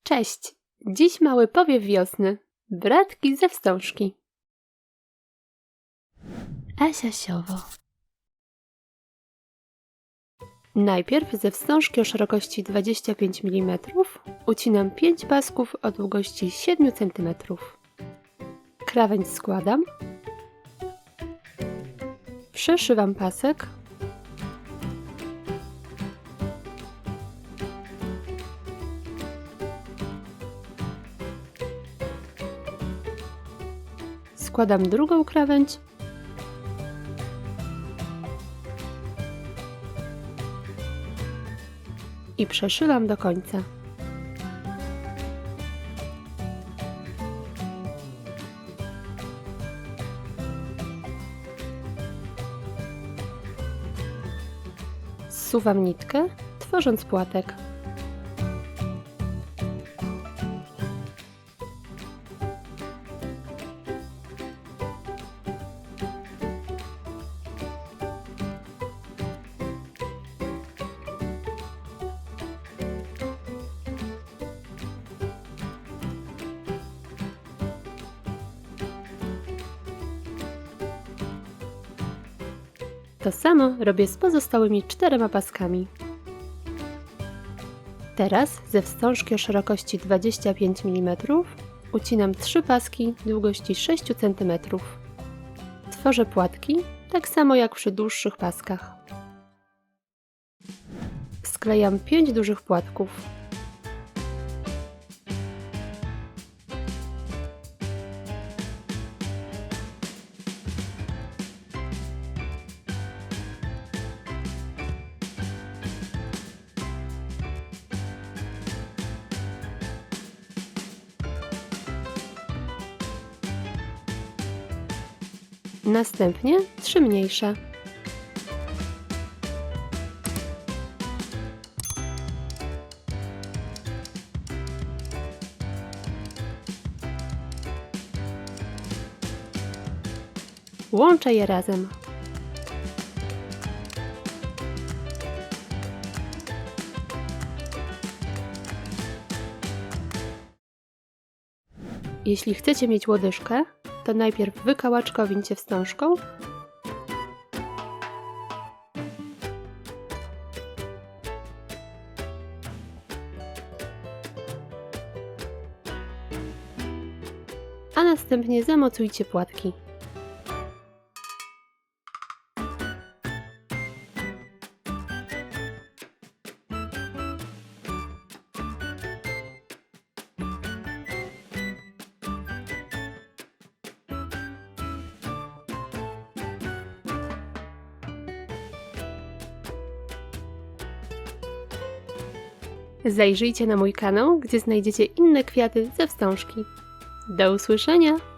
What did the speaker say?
Cześć! Dziś mały powiew wiosny. Bratki ze wstążki. Asiasiowo. Najpierw ze wstążki o szerokości 25 mm ucinam 5 pasków o długości 7 cm. Krawędź składam. Przeszywam pasek. Składam drugą krawędź. I przeszywam do końca. Zsuwam nitkę, tworząc płatek. To samo robię z pozostałymi 4 paskami. Teraz ze wstążki o szerokości 25 mm ucinam 3 paski długości 6 cm. Tworzę płatki, tak samo jak przy dłuższych paskach. Sklejam 5 dużych płatków. Następnie 3 mniejsze. Łączę je razem. Jeśli chcecie mieć łodyżkę, to najpierw wykałaczkowincie wstążką, a następnie zamocujcie płatki. Zajrzyjcie na mój kanał, gdzie znajdziecie inne kwiaty ze wstążki. Do usłyszenia!